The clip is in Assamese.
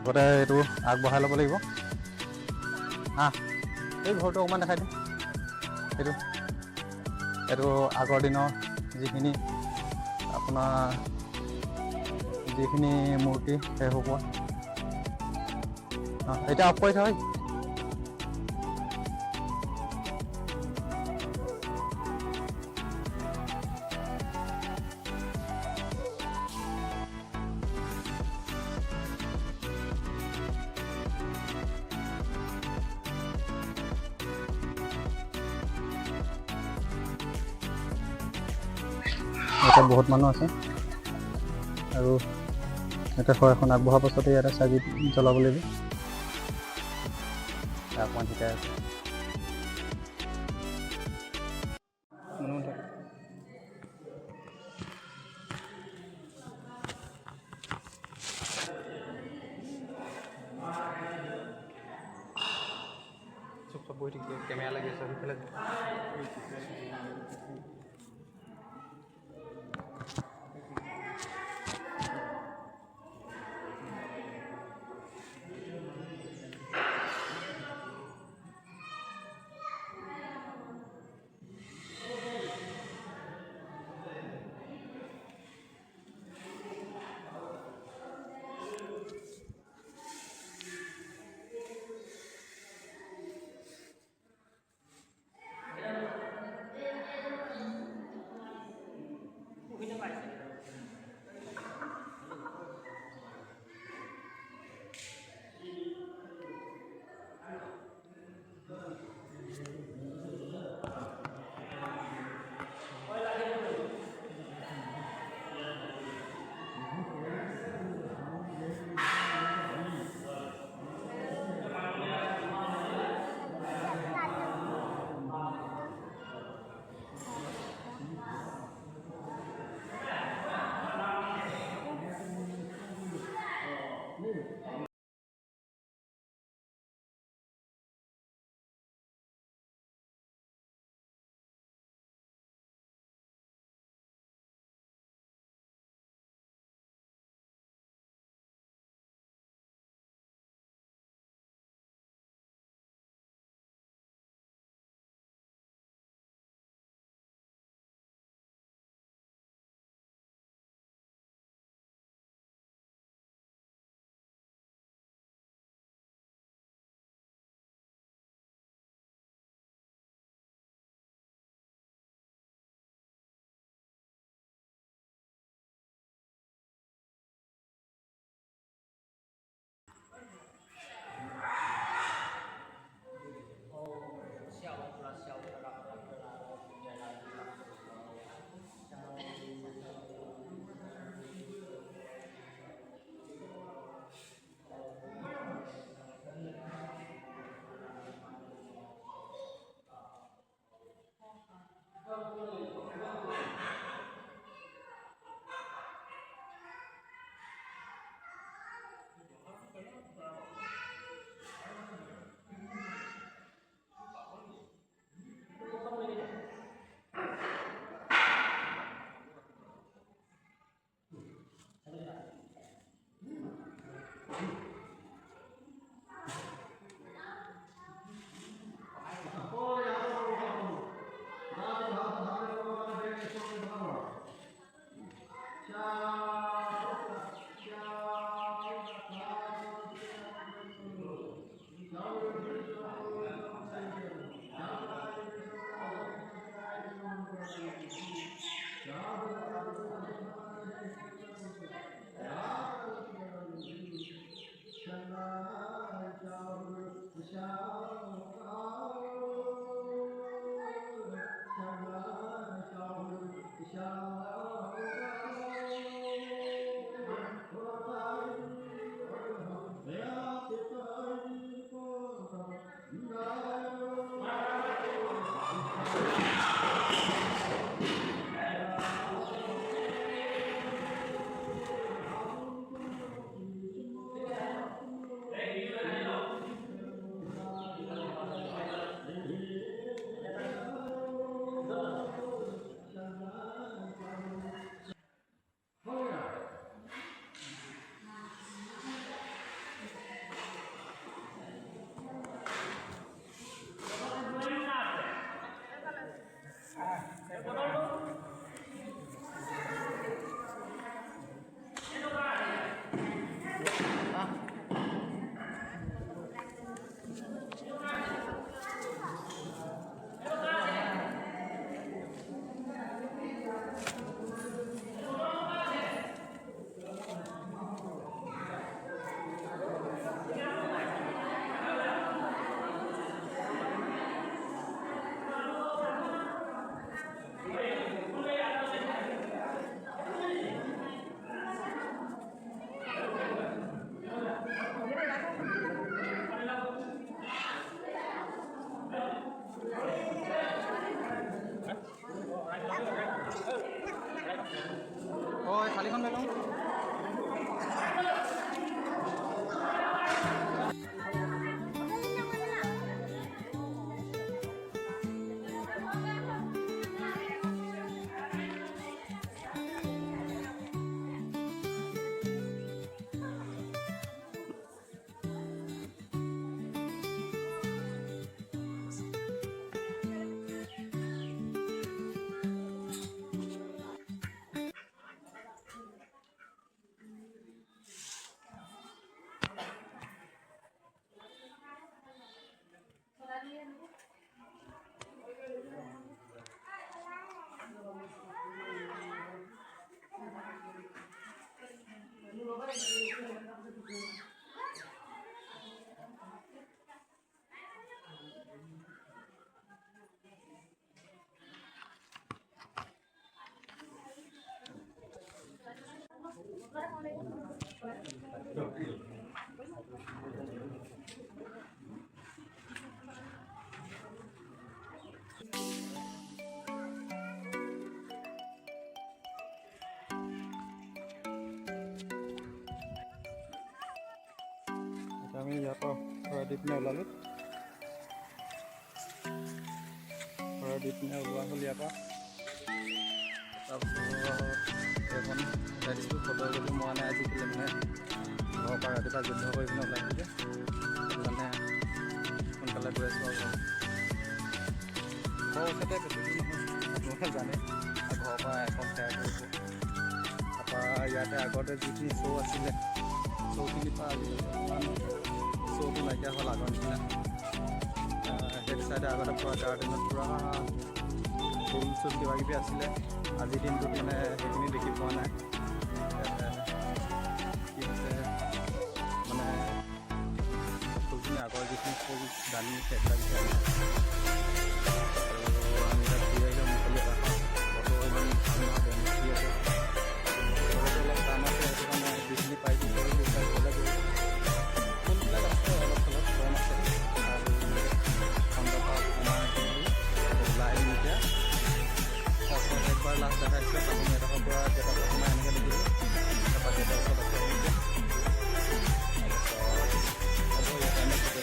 আগতে এইটো আগবঢ়াই ল'ব লাগিব। এই ঘৰটো অকণমান দেখাই দিম। এইটো আগৰ দিনৰ যিখিনি আপোনাৰ মূৰ্তি শেষ হ'ব। এতিয়া অফ কৰি থয়। ইয়াতে বহুত মানুহ আছে আৰু ইয়াতে শৰাইখন আগবঢ়াৰ পাছতে ইয়াতে চাকি জ্বলাব লাগিব। অকণমান শিকাই আছে। চুপ বহি থাকিব, কেমেৰা লাগি আছে সেইফালে। এই থালিখন লৈ লওঁ। আমি ইয়াৰ পৰা ঘৰ দি পিনে ওলালোঁ। ঘৰ দি পিনে ওলোৱা হ'ল ইয়াৰ পৰা। তাৰপিছত এখন উঠাই দিছোঁ। ফটো যদি মৰা নাই আজিকালি মানে ঘৰৰ পৰা ৰাতিপুৱা যুদ্ধ কৰি পিনে ওলাইছোঁ যে সেইটো কাৰণে সোনকালে গৈ আছোঁ। আৰু ঘৰৰ ওচৰতে বেছি দূৰ নহয়, আপোনালোকে জানে। ঘৰৰ পৰা এখন শ্বেয়াৰ কৰিছোঁ। তাৰপৰা ইয়াতে আগতে যিখিনি শ্ব' আছিলে শ্ব'খিনিৰ পৰা আজিকালি শ্ব'টো নাইকিয়া হ'ল আগৰ নিচিনা। সেইটো চাইডে আগতে পূৰা গাৰ্ডেনত পূৰা ফুল চুল কিবা কিবি আছিলে। আজিৰ দিনটোত মানে সেইখিনি দেখি পোৱা নাই। কি হৈছে মানে ফুলখিনি আগৰ যিখিনি ফুল দানি সেইবিলাক আৰু আমি তাত ঘূৰি আহিলে মুকলি আকাশ বতৰ ইমান ভাল নহয়, বেছি আছে। বতৰটো অলপ টান আছে, সেইটো কাৰণে যিখিনি পাইছোঁ কৰিছোঁ সেইবিলাক বেলেগ ফুলবিলাক আছে, অলপ চলপ কম আছে। আৰু খণ্ডপা সোমাই ওলাই আহিম এতিয়া। তাৰপিছত একবাৰ লাষ্ট দেখাইছিলোঁ আপুনি এডোখৰ পৰা গেটৰ সোমাই এনেকৈ দেখিলোঁ। তাৰপৰা গেটৰ ওচৰত আছে তাৰপিছত হ'ব ইয়াতে